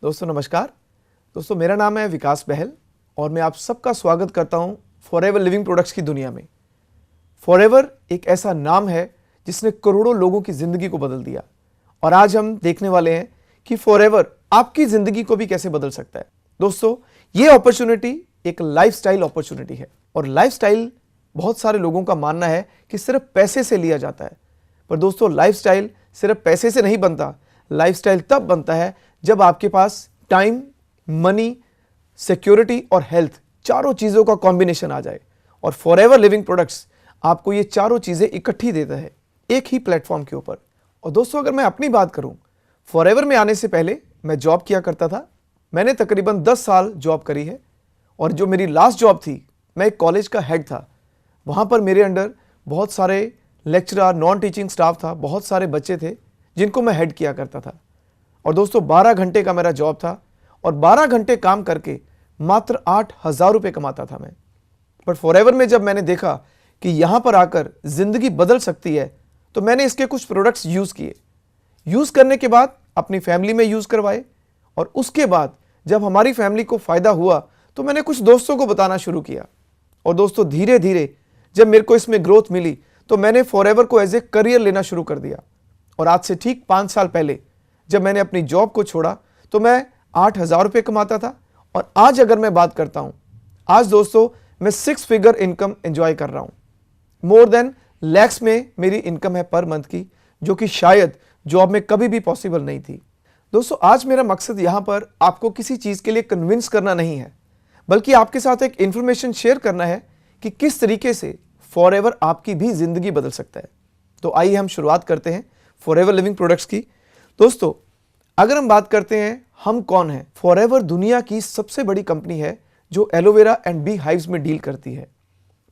दोस्तों नमस्कार। दोस्तों मेरा नाम है विकास बहल और मैं आप सबका स्वागत करता हूं फॉरएवर लिविंग प्रोडक्ट्स की दुनिया में। फॉरएवर एक ऐसा नाम है जिसने करोड़ों लोगों की ज़िंदगी को बदल दिया और आज हम देखने वाले हैं कि फॉरएवर आपकी ज़िंदगी को भी कैसे बदल सकता है। दोस्तों ये अपॉर्चुनिटी एक लाइफस्टाइल अपॉर्चुनिटी है और लाइफस्टाइल बहुत सारे लोगों का मानना है कि सिर्फ पैसे से लिया जाता है, पर दोस्तों लाइफस्टाइल सिर्फ पैसे से नहीं बनता। लाइफस्टाइल तब बनता है जब आपके पास टाइम, मनी, सिक्योरिटी और हेल्थ चारों चीज़ों का कॉम्बिनेशन आ जाए और फॉरएवर लिविंग प्रोडक्ट्स आपको ये चारों चीज़ें इकट्ठी देता है एक ही प्लेटफॉर्म के ऊपर। और दोस्तों अगर मैं अपनी बात करूं, फॉरएवर में आने से पहले मैं जॉब किया करता था। मैंने तकरीबन 10 साल जॉब करी है और जो मेरी लास्ट जॉब थी, मैं एक कॉलेज का हेड था। वहाँ पर मेरे अंडर बहुत सारे लेक्चरर, नॉन टीचिंग स्टाफ था, बहुत सारे बच्चे थे जिनको मैं हेड किया करता था। और दोस्तों 12 घंटे का मेरा जॉब था और 12 घंटे काम करके मात्र 8,000 रुपये कमाता था मैं। पर फॉरएवर में जब मैंने देखा कि यहाँ पर आकर ज़िंदगी बदल सकती है तो मैंने इसके कुछ प्रोडक्ट्स यूज़ किए। यूज़ करने के बाद अपनी फैमिली में यूज़ करवाए और उसके बाद जब हमारी फैमिली को फ़ायदा हुआ तो मैंने कुछ दोस्तों को बताना शुरू किया। और दोस्तों धीरे धीरे जब मेरे को इसमें ग्रोथ मिली तो मैंने फॉरएवर को एज ए करियर लेना शुरू कर दिया। और आज से ठीक 5 साल पहले जब मैंने अपनी जॉब को छोड़ा तो मैं 8,000 रुपये कमाता था और आज अगर मैं बात करता हूं, आज दोस्तों मैं 6 फिगर इनकम एंजॉय कर रहा हूं। मोर देन लैक्स में मेरी इनकम है पर मंथ की, जो कि शायद जॉब में कभी भी पॉसिबल नहीं थी। दोस्तों आज मेरा मकसद यहां पर आपको किसी चीज़ के लिए कन्विंस करना नहीं है, बल्कि आपके साथ एक इंफॉर्मेशन शेयर करना है कि किस तरीके से फॉरएवर आपकी भी ज़िंदगी बदल सकता है। तो आइए हम शुरुआत करते हैं फॉरएवर लिविंग प्रोडक्ट्स की। दोस्तों अगर हम बात करते हैं हम कौन हैं, फॉरएवर दुनिया की सबसे बड़ी कंपनी है जो एलोवेरा एंड बी हाइव्स में डील करती है।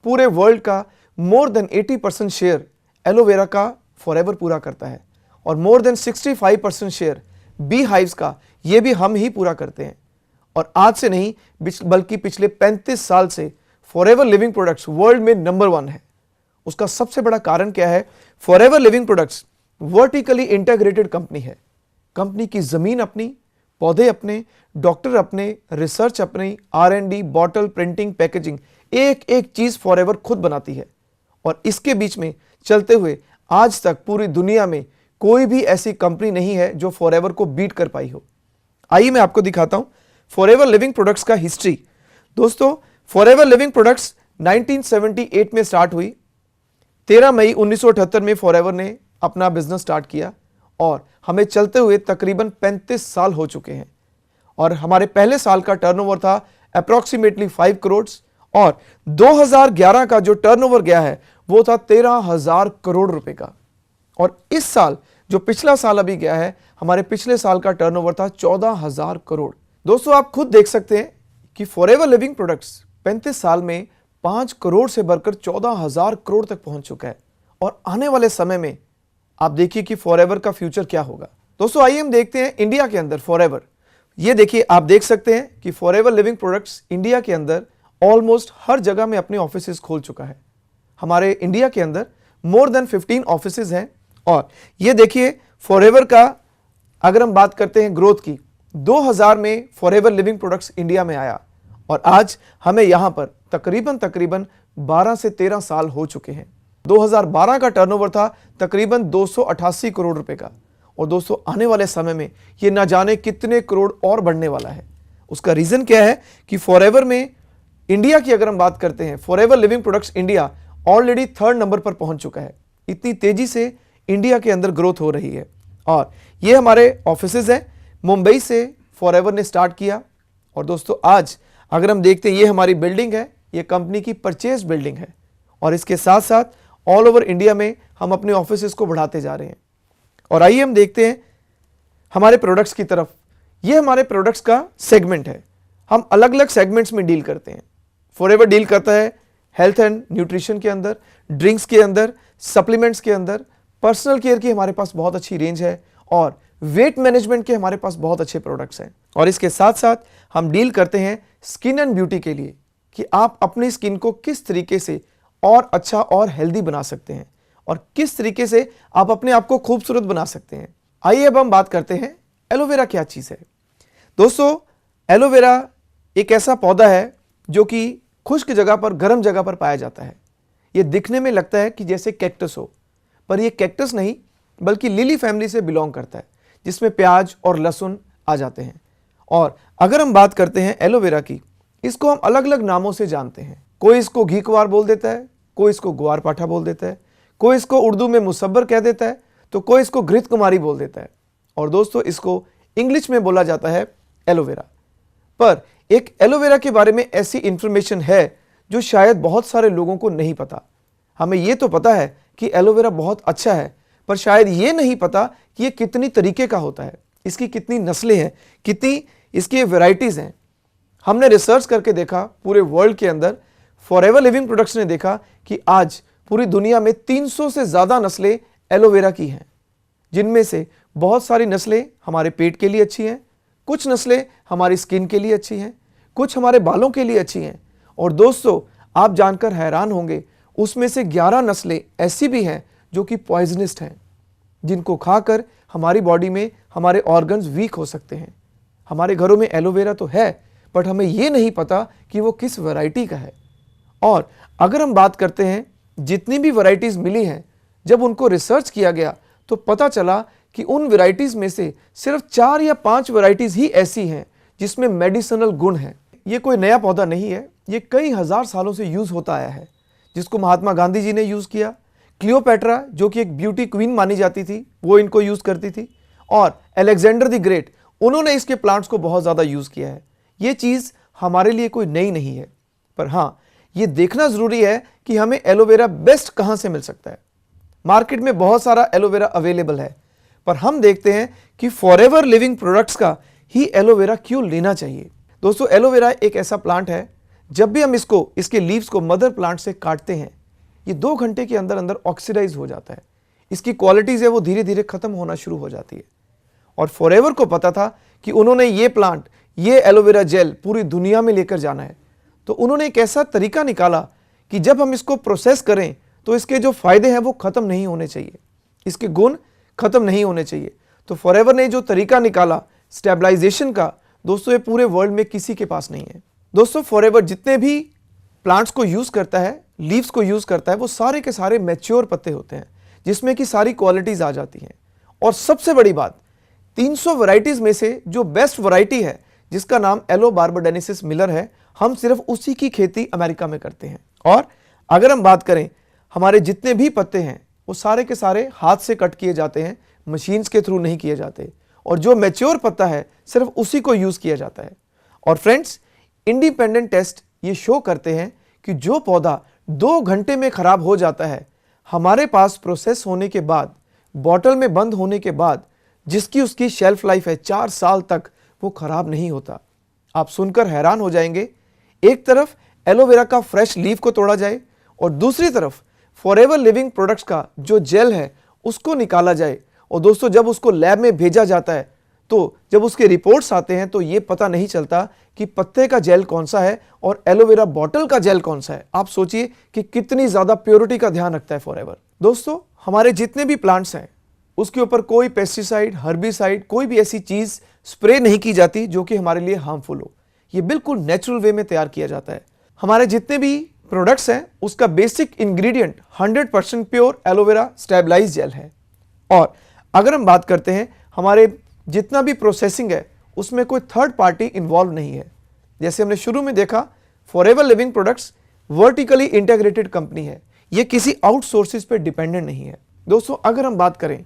पूरे वर्ल्ड का मोर देन 80% शेयर एलोवेरा का फॉरएवर पूरा करता है और more than 65% share bee hives का ये भी हम ही पूरा करते हैं। और आज से नहीं बल्कि पिछले 35 साल से फॉरएवर लिविंग प्रोडक्ट्स वर्ल्ड में नंबर 1 है। उसका सबसे बड़ा कारण क्या है? Forever living products vertically integrated company है। कंपनी की जमीन अपनी, पौधे अपने, डॉक्टर अपने, रिसर्च अपनी, R&D, बॉटल, प्रिंटिंग, पैकेजिंग, एक एक चीज फॉरएवर खुद बनाती है। और इसके बीच में चलते हुए आज तक पूरी दुनिया में कोई भी ऐसी कंपनी नहीं है जो फॉरएवर को बीट कर पाई हो। आइए मैं आपको दिखाता हूं फॉरएवर लिविंग प्रोडक्ट्स का हिस्ट्री। दोस्तों फॉरएवर लिविंग प्रोडक्ट्स 1978 में स्टार्ट हुई। 13 मई 1978 में फॉरएवर ने अपना बिजनेस स्टार्ट किया और हमें चलते हुए तकरीबन 35 साल हो चुके हैं। और हमारे पहले साल का टर्नओवर था अप्रॉक्सीमेटली 5 करोड़ और 2011 का जो टर्नओवर गया है वो था 13,000 करोड़ रुपए का। और इस साल जो पिछला साल अभी गया है, हमारे पिछले साल का टर्नओवर था 14,000 करोड़। दोस्तों आप खुद देख सकते हैं कि फॉरएवर लिविंग प्रोडक्ट्स 35 साल में 5 करोड़ से बढ़कर 14,000 करोड़ तक पहुंच चुका है। और आने वाले समय में आप देखिए कि फॉरएवर का फ्यूचर क्या होगा। दोस्तों आइए हम देखते हैं इंडिया के अंदर फॉरएवर। ये देखिए आप देख सकते हैं कि फॉरएवर लिविंग प्रोडक्ट्स इंडिया के अंदर ऑलमोस्ट हर जगह में अपने ऑफिसेज खोल चुका है। हमारे इंडिया के अंदर मोर देन 15 ऑफिसेज हैं। और ये देखिए फॉरएवर का अगर हम बात करते हैं ग्रोथ की, 2000 में फॉरएवर लिविंग प्रोडक्ट्स इंडिया में आया और आज हमें यहां पर तकरीबन 12 से 13 साल हो चुके हैं। 2012 का टर्नओवर था तकरीबन 288 करोड़ रुपए का और दोस्तों आने वाले समय में ये ना जाने कितने करोड़ और बढ़ने वाला है। उसका रीजन क्या है कि फॉरएवर में इंडिया की अगर हम बात करते हैं, forever living products India already 3rd number पर पहुंच चुका है। इतनी तेजी से इंडिया के अंदर ग्रोथ हो रही है। और ये हमारे ऑफिसेज हैं। मुंबई से फॉरएवर ने स्टार्ट किया और दोस्तों आज अगर हम देखते हैं ये हमारी बिल्डिंग है, ये कंपनी की परचेज बिल्डिंग है। और इसके साथ साथ ऑल ओवर इंडिया में हम अपने ऑफिसेज को बढ़ाते जा रहे हैं। और आइए हम देखते हैं हमारे प्रोडक्ट्स की तरफ। ये हमारे प्रोडक्ट्स का सेगमेंट है। हम अलग अलग सेगमेंट्स में डील करते हैं। फॉरएवर डील करता है हेल्थ एंड न्यूट्रिशन के अंदर, ड्रिंक्स के अंदर, सप्लीमेंट्स के अंदर, पर्सनल केयर की हमारे पास बहुत अच्छी रेंज है और वेट मैनेजमेंट के हमारे पास बहुत अच्छे प्रोडक्ट्स हैं। और इसके साथ साथ हम डील करते हैं स्किन एंड ब्यूटी के लिए कि आप अपनी स्किन को किस तरीके से और अच्छा और हेल्दी बना सकते हैं और किस तरीके से आप अपने आप को खूबसूरत बना सकते हैं। आइए अब हम बात करते हैं एलोवेरा क्या चीज़ है। दोस्तों, एलोवेरा एक ऐसा पौधा है जो कि खुश्क जगह पर, गर्म जगह पर पाया जाता है। ये दिखने में लगता है कि जैसे कैक्टस हो, पर यह कैक्टस नहीं बल्कि लिली फैमिली से बिलोंग करता है, जिसमें प्याज और लहसुन आ जाते हैं। और अगर हम बात करते हैं एलोवेरा की, इसको हम अलग अलग नामों से जानते हैं। कोई इसको घी कुंवार बोल देता है, कोई इसको गुआर पाठा बोल देता है, कोई इसको उर्दू में मुसब्बर कह देता है, तो कोई इसको घृत कुमारी बोल देता है, और दोस्तों इसको इंग्लिश में बोला जाता है एलोवेरा। पर एक एलोवेरा के बारे में ऐसी इंफॉर्मेशन है जो शायद बहुत सारे लोगों को नहीं पता। हमें ये तो पता है कि एलोवेरा बहुत अच्छा है, पर शायद ये नहीं पता कि ये कितनी तरीके का होता है, इसकी कितनी नस्लें हैं, कितनी इसकी वैरायटीज़ हैं। हमने रिसर्च करके देखा पूरे वर्ल्ड के अंदर, फॉरएवर लिविंग प्रोडक्ट्स ने देखा कि आज पूरी दुनिया में 300 से ज़्यादा नस्लें एलोवेरा की हैं, जिनमें से बहुत सारी नस्लें हमारे पेट के लिए अच्छी हैं, कुछ नस्लें हमारी स्किन के लिए अच्छी हैं, कुछ हमारे बालों के लिए अच्छी हैं, और दोस्तों आप जानकर हैरान होंगे, उसमें से 11 नस्लें ऐसी भी हैं जो कि पॉइजनस हैं, जिनको खाकर हमारी बॉडी में हमारे ऑर्गन्स वीक हो सकते हैं। हमारे घरों में एलोवेरा तो है, बट हमें ये नहीं पता कि वो किस वैरायटी का है। और अगर हम बात करते हैं, जितनी भी वैरायटीज़ मिली हैं, जब उनको रिसर्च किया गया तो पता चला कि उन वैरायटीज़ में से सिर्फ 4 या 5 वैरायटीज़ ही ऐसी हैं जिसमें मेडिसिनल गुण हैं। ये कोई नया पौधा नहीं है, ये कई हज़ार सालों से यूज़ होता आया है, जिसको महात्मा गांधी जी ने यूज़ किया। क्लियोपैट्रा जो कि एक ब्यूटी क्वीन मानी जाती थी, वो इनको यूज़ करती थी, और अलेक्जेंडर द ग्रेट, उन्होंने इसके प्लांट्स को बहुत ज़्यादा यूज़ किया है। ये चीज़ हमारे लिए कोई नई नहीं है, पर हाँ ये देखना ज़रूरी है कि हमें एलोवेरा बेस्ट कहाँ से मिल सकता है। मार्केट में बहुत सारा एलोवेरा अवेलेबल है, पर हम देखते हैं कि फॉरएवर लिविंग प्रोडक्ट्स का ही एलोवेरा क्यों लेना चाहिए। दोस्तों, एलोवेरा एक ऐसा प्लांट है, जब भी हम इसके लीव्स को मदर प्लांट से काटते हैं, ये 2 घंटे के अंदर अंदर ऑक्सीडाइज हो जाता है। इसकी क्वालिटीज़ है वो धीरे धीरे खत्म होना शुरू हो जाती है। और फॉरएवर को पता था कि उन्होंने ये प्लांट, ये एलोवेरा जेल पूरी दुनिया में लेकर जाना है, तो उन्होंने एक ऐसा तरीका निकाला कि जब हम इसको प्रोसेस करें तो इसके जो फायदे हैं वो खत्म नहीं होने चाहिए, इसके गुण खत्म नहीं होने चाहिए। तो फॉरएवर ने जो तरीका निकाला स्टेबलाइजेशन का, दोस्तों ये पूरे वर्ल्ड में किसी के पास नहीं है। दोस्तों, फॉरएवर जितने भी प्लांट्स को यूज़ करता है, लीव्स को यूज़ करता है, वो सारे के सारे मैच्योर पत्ते होते हैं, जिसमें कि सारी क्वालिटीज़ आ जाती हैं। और सबसे बड़ी बात, 300 वैरायटीज़ में से जो बेस्ट वैरायटी है, जिसका नाम एलोबार्बाडेनेसिस मिलर है, हम सिर्फ उसी की खेती अमेरिका में करते हैं। और अगर हम बात करें, हमारे जितने भी पत्ते हैं वो सारे के सारे हाथ से कट किए जाते हैं, मशीन्स के थ्रू नहीं किए जाते, और जो मैच्योर पत्ता है सिर्फ उसी को यूज़ किया जाता है। और फ्रेंड्स, इंडिपेंडेंट टेस्ट ये शो करते हैं कि जो पौधा 2 घंटे में ख़राब हो जाता है, हमारे पास प्रोसेस होने के बाद, बॉटल में बंद होने के बाद, जिसकी उसकी शेल्फ लाइफ है 4 साल तक, वो ख़राब नहीं होता। आप सुनकर हैरान हो जाएंगे, एक तरफ एलोवेरा का फ्रेश लीफ को तोड़ा जाए और दूसरी तरफ फॉरएवर लिविंग प्रोडक्ट्स का जो जेल है उसको निकाला जाए, और दोस्तों जब उसको लैब में भेजा जाता है तो जब उसके रिपोर्ट्स आते हैं तो ये पता नहीं चलता कि पत्ते का जेल कौन सा है और एलोवेरा बॉटल का जेल कौन सा है। आप सोचिए कि कितनी ज़्यादा प्योरिटी का ध्यान रखता है फॉरएवर। दोस्तों, हमारे जितने भी प्लांट्स हैं उसके ऊपर कोई पेस्टिसाइड, हर्बिसाइड, कोई भी ऐसी चीज़ स्प्रे नहीं की जाती जो कि हमारे लिए हार्मफुल हो। ये बिल्कुल नेचुरल वे में तैयार किया जाता है। हमारे जितने भी प्रोडक्ट्स हैं उसका basic ingredient 100% pure aloe vera stabilize gel है। और अगर हम बात करते हैं, हमारे जितना भी प्रोसेसिंग है उसमें कोई थर्ड पार्टी इन्वॉल्व नहीं है। जैसे हमने शुरू में देखा, forever living products vertically integrated company है, ये किसी आउटसोर्सेज पे डिपेंडेंट नहीं है। दोस्तों, अगर हम बात करें,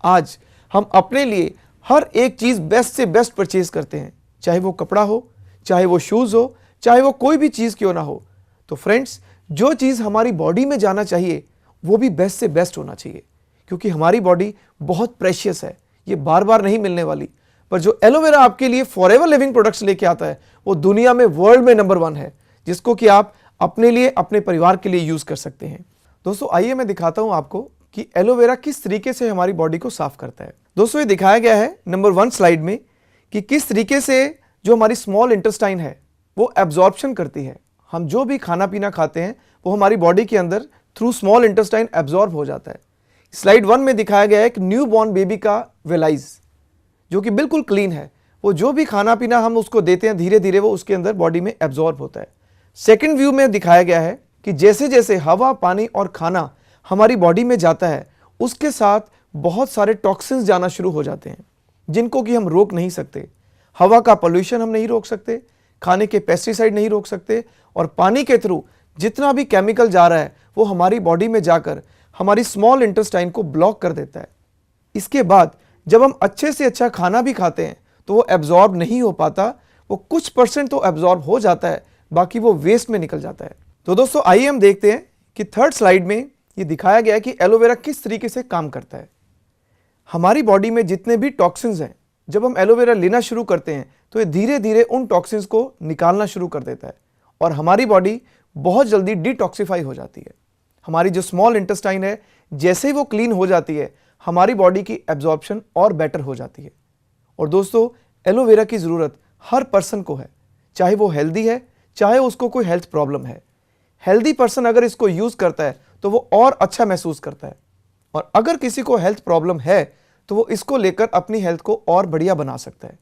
आज हम अपने लिए हर एक चीज़ बेस्ट से बेस्ट परचेज करते हैं, चाहे वो कपड़ा हो, चाहे वो शूज़ हो, चाहे वो कोई भी चीज़ क्यों ना हो। तो फ्रेंड्स, जो चीज़ हमारी बॉडी में जाना चाहिए वो भी बेस्ट से बेस्ट होना चाहिए, क्योंकि हमारी बॉडी बहुत प्रेशियस है, ये बार बार नहीं मिलने वाली। पर जो एलोवेरा आपके लिए फॉरएवर लिविंग प्रोडक्ट्स लेके आता है वो दुनिया में, वर्ल्ड में नंबर 1 है, जिसको कि आप अपने लिए, अपने परिवार के लिए यूज़ कर सकते हैं। दोस्तों, आइए मैं दिखाता हूँ आपको कि एलोवेरा किस तरीके से हमारी बॉडी को साफ करता है। दोस्तों, ये दिखाया गया है नंबर 1 स्लाइड में कि किस तरीके से जो हमारी स्मॉल इंटेस्टाइन है वो एब्जॉर्प्शन करती है। हम जो भी खाना पीना खाते हैं वो हमारी बॉडी के अंदर थ्रू स्मॉल इंटेस्टाइन एब्जॉर्ब हो जाता है। स्लाइड 1 में दिखाया गया है एक न्यू बॉर्न बेबी का वेलाइज, जो कि बिल्कुल क्लीन है, वो जो भी खाना पीना हम उसको देते हैं धीरे धीरे वो उसके अंदर बॉडी में एब्जॉर्ब होता है। सेकंड व्यू में दिखाया गया है कि जैसे जैसे हवा, पानी और खाना हमारी बॉडी में जाता है उसके साथ बहुत सारे टॉक्सिन्स जाना शुरू हो जाते हैं जिनको कि हम रोक नहीं सकते। हवा का पोल्यूशन हम नहीं रोक सकते, खाने के पेस्टिसाइड नहीं रोक सकते, और पानी के थ्रू जितना भी केमिकल जा रहा है वो हमारी बॉडी में जाकर हमारी स्मॉल इंटेस्टाइन को ब्लॉक कर देता है। इसके बाद जब हम अच्छे से अच्छा खाना भी खाते हैं तो वो एब्जॉर्ब नहीं हो पाता, वो कुछ % तो एब्जॉर्ब हो जाता है, बाकी वो वेस्ट में निकल जाता है। तो दोस्तों आइए हम देखते हैं कि थर्ड स्लाइड में ये दिखाया गया है कि एलोवेरा किस तरीके से काम करता है। हमारी बॉडी में जितने भी टॉक्सिन्स हैं, जब हम एलोवेरा लेना शुरू करते हैं तो ये धीरे धीरे उन टॉक्सिन्स को निकालना शुरू कर देता है और हमारी बॉडी बहुत जल्दी डिटॉक्सिफाई हो जाती है। हमारी जो स्मॉल इंटेस्टाइन है जैसे ही वो क्लीन हो जाती है हमारी बॉडी की एब्जॉर्प्शन और बेटर हो जाती है। और दोस्तों एलोवेरा की ज़रूरत हर पर्सन को है, चाहे वो हेल्दी है चाहे उसको कोई हेल्थ प्रॉब्लम है। हेल्दी पर्सन अगर इसको यूज़ करता है तो वो और अच्छा महसूस करता है, और अगर किसी को हेल्थ प्रॉब्लम है तो वो इसको लेकर अपनी हेल्थ को और बढ़िया बना सकता है।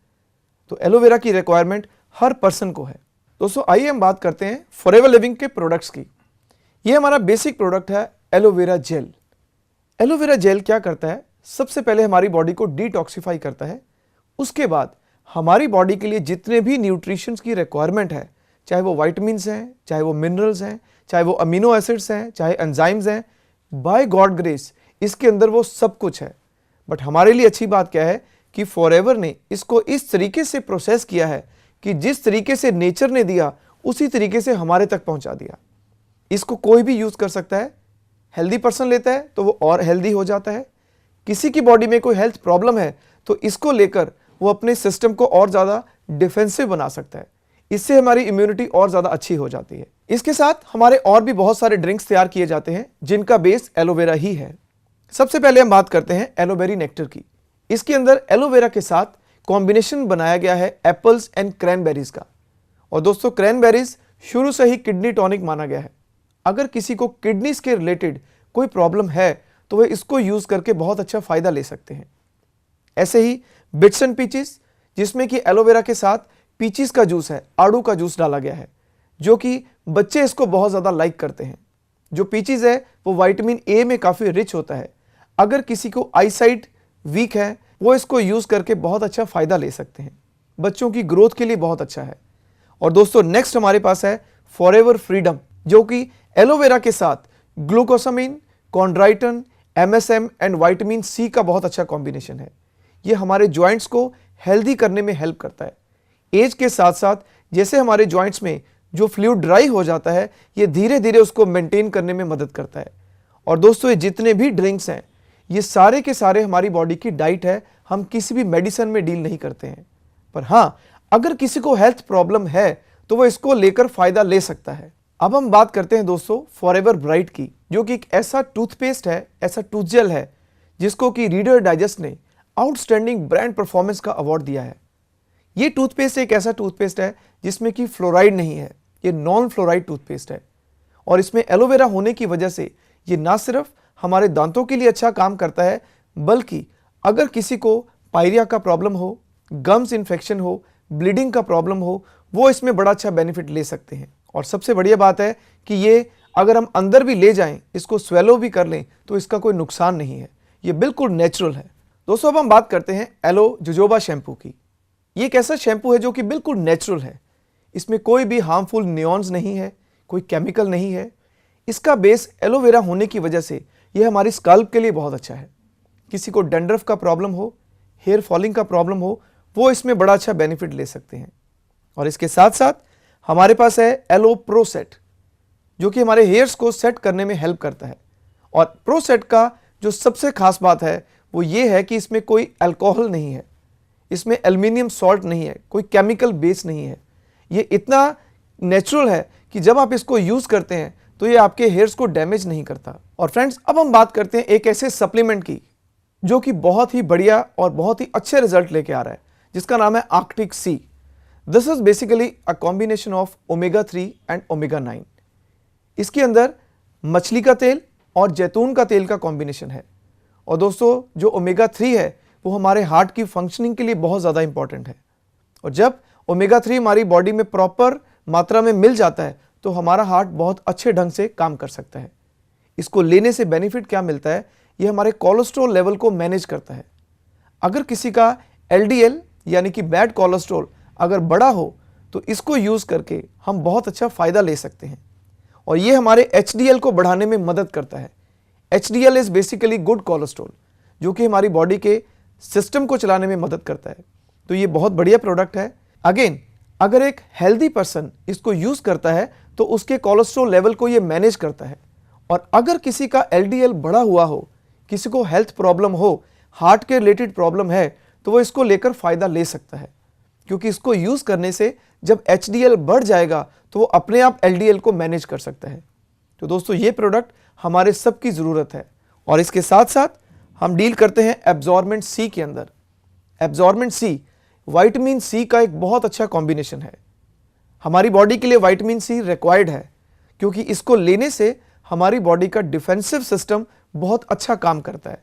तो एलोवेरा की रिक्वायरमेंट हर पर्सन को है। दोस्तों आइए हम बात करते हैं फॉरएवर लिविंग के प्रोडक्ट्स की। ये हमारा बेसिक प्रोडक्ट है एलोवेरा जेल। एलोवेरा जेल क्या करता है? सबसे पहले हमारी बॉडी को डिटॉक्सिफाई करता है, उसके बाद हमारी बॉडी के लिए जितने भी न्यूट्रिशंस की रिक्वायरमेंट है, चाहे वो वाइटामिन्स हैं, चाहे वो मिनरल्स हैं, चाहे वो अमीनो एसिड्स हैं, चाहे एंजाइम्स हैं, बाय गॉड ग्रेस इसके अंदर वो सब कुछ है। बट हमारे लिए अच्छी बात क्या है कि फॉरएवर ने इसको इस तरीके से प्रोसेस किया है कि जिस तरीके से नेचर ने दिया उसी तरीके से हमारे तक पहुंचा दिया। इसको कोई भी यूज़ कर सकता है। हेल्दी पर्सन लेता है तो वो और हेल्दी हो जाता है। किसी की बॉडी में कोई हेल्थ प्रॉब्लम है तो इसको लेकर वो अपने सिस्टम को और ज़्यादा डिफेंसिव बना सकता है। इससे हमारी इम्यूनिटी और ज़्यादा अच्छी हो जाती है। इसके साथ हमारे और भी बहुत सारे ड्रिंक्स तैयार किए जाते हैं जिनका बेस एलोवेरा ही है। सबसे पहले हम बात करते हैं एलोबेरी नेक्टर की। इसके अंदर एलोवेरा के साथ कॉम्बिनेशन बनाया गया है एप्पल्स एंड क्रैनबेरीज का। और दोस्तों क्रैनबेरीज शुरू से ही किडनी टॉनिक माना गया है। अगर किसी को किडनीज के रिलेटेड कोई प्रॉब्लम है तो वे इसको यूज़ करके बहुत अच्छा फ़ायदा ले सकते हैं। ऐसे ही बिट्स एंड पीचीज, जिसमें कि एलोवेरा के साथ पीचीज का जूस है, आड़ू का जूस डाला गया है, जो कि बच्चे इसको बहुत ज़्यादा लाइक करते हैं। जो पीचीज है वो विटामिन ए में काफ़ी रिच होता है। अगर किसी को आईसाइट वीक है वो इसको यूज़ करके बहुत अच्छा फ़ायदा ले सकते हैं। बच्चों की ग्रोथ के लिए बहुत अच्छा है। और दोस्तों नेक्स्ट हमारे पास है फॉरएवर फ्रीडम, जो कि एलोवेरा के साथ glucosamine, chondroitin, MSM and vitamin C का बहुत अच्छा कॉम्बिनेशन है। ये हमारे जॉइंट्स को हेल्दी करने में हेल्प करता है। एज के साथ साथ जैसे हमारे जॉइंट्स में जो फ्लूइड ड्राई हो जाता है ये धीरे धीरे उसको मेंटेन करने में मदद करता है। और दोस्तों ये जितने भी ड्रिंक्स हैं ये सारे के सारे हमारी बॉडी की डाइट है। हम किसी भी मेडिसिन में डील नहीं करते हैं। पर हाँ, अगर किसी को हेल्थ प्रॉब्लम है तो वो इसको लेकर फ़ायदा ले सकता है। अब हम बात करते हैं दोस्तों फॉरएवर ब्राइट की, जो कि एक ऐसा टूथपेस्ट है, ऐसा टूथ जेल है जिसको कि रीडर डाइजेस्ट ने आउटस्टैंडिंग ब्रांड परफॉर्मेंस का अवार्ड दिया है। ये टूथपेस्ट एक ऐसा टूथपेस्ट है जिसमें कि फ्लोराइड नहीं है, ये नॉन फ्लोराइड टूथपेस्ट है। और इसमें एलोवेरा होने की वजह से ये ना सिर्फ हमारे दांतों के लिए अच्छा काम करता है, बल्कि अगर किसी को पायरिया का प्रॉब्लम हो, गम्स इन्फेक्शन हो, ब्लीडिंग का प्रॉब्लम हो, वो इसमें बड़ा अच्छा बेनिफिट ले सकते हैं। और सबसे बढ़िया बात है कि ये अगर हम अंदर भी ले जाएं, इसको स्वेलो भी कर लें तो इसका कोई नुकसान नहीं है। ये बिल्कुल नेचुरल है। दोस्तों अब हम बात करते हैं एलो जोजोबा शैम्पू की। ये एक ऐसा शैम्पू है जो कि बिल्कुल नेचुरल है। इसमें कोई भी हार्मफुल नियॉन्स नहीं है, कोई केमिकल नहीं है। इसका बेस एलोवेरा होने की वजह से यह हमारी स्कल्प के लिए बहुत अच्छा है। किसी को डैंड्रफ का प्रॉब्लम हो, हेयर फॉलिंग का प्रॉब्लम हो, वो इसमें बड़ा अच्छा बेनिफिट ले सकते हैं। और इसके साथ साथ हमारे पास है एलो प्रो सेट, जो कि हमारे हेयर्स को सेट करने में हेल्प करता है। और प्रो सेट का जो सबसे खास बात है वो ये है कि इसमें कोई अल्कोहल नहीं है, इसमें एल्युमिनियम सॉल्ट नहीं है, कोई केमिकल बेस नहीं है। ये इतना नेचुरल है कि जब आप इसको यूज़ करते हैं तो ये आपके हेयर्स को डैमेज नहीं करता। और फ्रेंड्स अब हम बात करते हैं एक ऐसे सप्लीमेंट की जो कि बहुत ही बढ़िया और बहुत ही अच्छे रिजल्ट लेके आ रहा है, जिसका नाम है Arctic sea. This is basically a combination of omega 3 and omega 9। इसके अंदर मछली का तेल और जैतून का तेल का कॉम्बिनेशन है। और दोस्तों जो ओमेगा 3 है वो हमारे हार्ट की फंक्शनिंग के लिए बहुत ज़्यादा इंपॉर्टेंट है। और जब ओमेगा 3 हमारी बॉडी में प्रॉपर मात्रा में मिल जाता है तो हमारा हार्ट बहुत अच्छे ढंग से काम कर सकता है। इसको लेने से बेनिफिट क्या मिलता है, ये हमारे कोलेस्ट्रॉल लेवल को मैनेज करता है। अगर किसी का एलडीएल यानी कि बैड कोलेस्ट्रॉल अगर बड़ा हो तो इसको यूज करके हम बहुत अच्छा फायदा ले सकते हैं और ये हमारे एचडीएल को बढ़ाने में मदद करता है। HDL is basically good cholesterol जो कि हमारी बॉडी के सिस्टम को चलाने में मदद करता है। तो ये बहुत बढ़िया प्रोडक्ट है। अगेन, अगर एक हेल्दी पर्सन इसको यूज करता है तो उसके कोलेस्ट्रॉल लेवल को ये मैनेज करता है। और अगर किसी का एलडीएल बढ़ा हुआ हो, किसी को हेल्थ प्रॉब्लम हो, हार्ट के रिलेटेड प्रॉब्लम है, तो वो इसको लेकर फायदा ले सकता है, क्योंकि इसको यूज करने से जब एचडीएल बढ़ जाएगा तो वो अपने आप एलडीएल को मैनेज कर सकता है। तो दोस्तों, ये प्रोडक्ट हमारे सबकी जरूरत है। और इसके साथ साथ हम डील करते हैं एब्जॉर्बेंट सी के अंदर। एब्जॉर्बेंट सी विटामिन सी का एक बहुत अच्छा कॉम्बिनेशन है। हमारी बॉडी के लिए विटामिन सी रिक्वायर्ड है, क्योंकि इसको लेने से हमारी बॉडी का डिफेंसिव सिस्टम बहुत अच्छा काम करता है।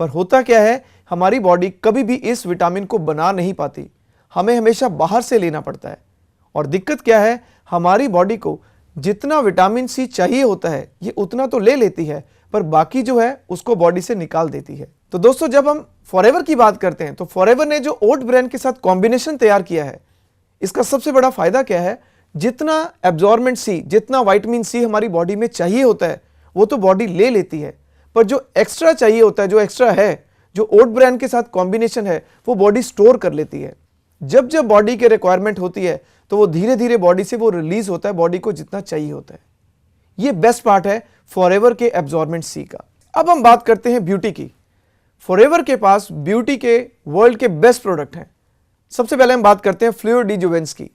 पर होता क्या है, हमारी बॉडी कभी भी इस विटामिन को बना नहीं पाती, हमें हमेशा बाहर से लेना पड़ता है। और दिक्कत क्या है, हमारी बॉडी को जितना विटामिन सी चाहिए होता है ये उतना तो ले लेती है, पर बाकी जो है उसको बॉडी से निकाल देती है। तो दोस्तों, जब हम फॉरएवर की बात करते हैं तो फॉरएवर ने जो ओट ब्रेन के साथ कॉम्बिनेशन तैयार किया है, इसका सबसे बड़ा फायदा क्या है, जितना एब्जॉर्बेंट सी, जितना विटामिन सी हमारी बॉडी में चाहिए होता है वो तो बॉडी ले लेती है, पर जो एक्स्ट्रा चाहिए होता है, जो एक्स्ट्रा है, जो ओट ब्रेन के साथ कॉम्बिनेशन है, वो बॉडी स्टोर कर लेती है। जब जब बॉडी के रिक्वायरमेंट होती है तो वो धीरे धीरे बॉडी से वो रिलीज होता है, बॉडी को जितना चाहिए होता है। ये बेस्ट पार्ट है फॉरएवर के एब्जॉर्बेंट सी का। अब हम बात करते हैं ब्यूटी की। फॉरएवर के पास ब्यूटी के वर्ल्ड के बेस्ट प्रोडक्ट हैं। सबसे पहले हम बात करते हैं फ्लूइड रिजुवेनेंस की।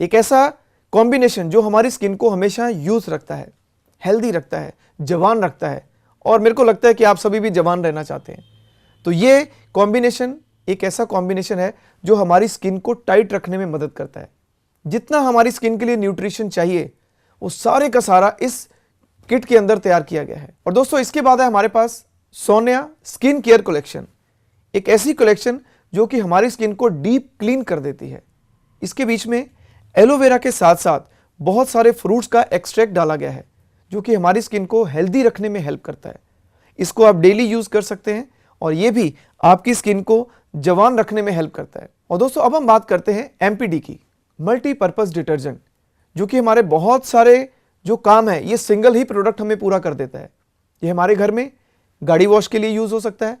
एक ऐसा कॉम्बिनेशन जो हमारी स्किन को हमेशा यूथ रखता है, हेल्दी रखता है, जवान रखता है, और मेरे को लगता है कि आप सभी भी जवान रहना चाहते हैं। तो ये कॉम्बिनेशन एक ऐसा कॉम्बिनेशन है जो हमारी स्किन को टाइट रखने में मदद करता है। जितना हमारी स्किन के लिए न्यूट्रिशन चाहिए वो सारे का सारा इस किट के अंदर तैयार किया गया है। और दोस्तों, इसके बाद है हमारे पास सोनिया स्किन केयर कलेक्शन, एक ऐसी कलेक्शन जो कि हमारी स्किन को डीप क्लीन कर देती है। इसके बीच में एलोवेरा के साथ साथ बहुत सारे फ्रूट्स का एक्सट्रैक्ट डाला गया है जो कि हमारी स्किन को हेल्दी रखने में हेल्प करता है। इसको आप डेली यूज कर सकते हैं और ये भी आपकी स्किन को जवान रखने में हेल्प करता है। और दोस्तों, अब हम बात करते हैं एमपीडी की, मल्टीपर्पज डिटर्जेंट, जो कि हमारे बहुत सारे जो काम है ये सिंगल ही प्रोडक्ट हमें पूरा कर देता है। ये हमारे घर में गाड़ी वॉश के लिए यूज हो सकता है,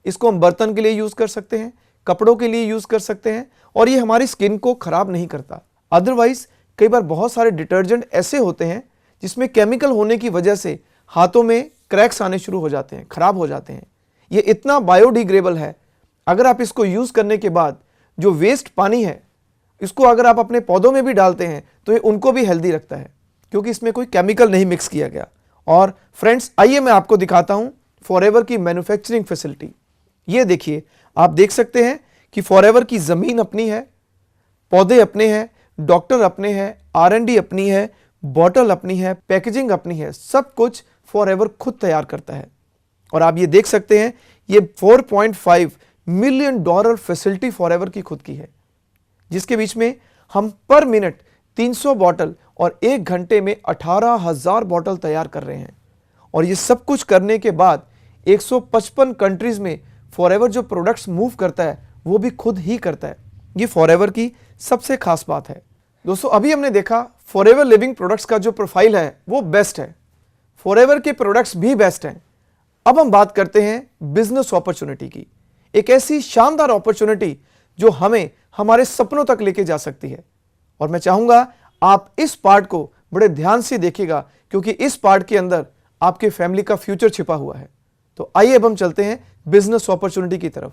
इसको हम बर्तन के लिए यूज कर सकते हैं, कपड़ों के लिए यूज कर सकते हैं, और ये हमारी स्किन को खराब नहीं करता। अदरवाइज कई बार बहुत सारे डिटर्जेंट ऐसे होते हैं जिसमें केमिकल होने की वजह से हाथों में क्रैक्स आने शुरू हो जाते हैं, खराब हो जाते हैं। ये इतना बायोडिग्रेडेबल है, अगर आप इसको यूज करने के बाद जो वेस्ट पानी है इसको अगर आप अपने पौधों में भी डालते हैं तो ये उनको भी हेल्दी रखता है, क्योंकि इसमें कोई केमिकल नहीं मिक्स किया गया। और फ्रेंड्स, आइए मैं आपको दिखाता हूं फॉरएवर की मैन्युफैक्चरिंग फैसिलिटी। ये देखिए, आप देख सकते हैं कि फॉरएवर की जमीन अपनी है, पौधे अपने हैं, डॉक्टर अपने हैं, R&D अपनी है, बॉटल अपनी है, पैकेजिंग अपनी है, सब कुछ फॉरएवर खुद तैयार करता है। और आप ये देख सकते हैं, ये $4.5 मिलियन फैसिलिटी फॉरएवर की खुद की है, जिसके बीच में हम पर मिनट 300 बॉटल और 1 घंटे में 18,000 बॉटल तैयार कर रहे हैं। और ये सब कुछ करने के बाद 155 कंट्रीज में फॉरएवर जो प्रोडक्ट्स मूव करता है वो भी खुद ही करता है। ये फॉरएवर की सबसे खास बात है। दोस्तों, अभी हमने देखा फॉरएवर लिविंग प्रोडक्ट्स का जो प्रोफाइल है वो बेस्ट है, फॉरएवर के प्रोडक्ट्स भी बेस्ट हैं। अब हम बात करते हैं बिजनेस अपॉर्चुनिटी की, एक ऐसी शानदार अपॉर्चुनिटी जो हमें हमारे सपनों तक लेके जा सकती है। और मैं चाहूंगा आप इस पार्ट को बड़े ध्यान से देखिएगा, क्योंकि इस पार्ट के अंदर आपके फैमिली का फ्यूचर छिपा हुआ है। तो आइए अब हम चलते हैं बिजनेस अपॉर्चुनिटी की तरफ।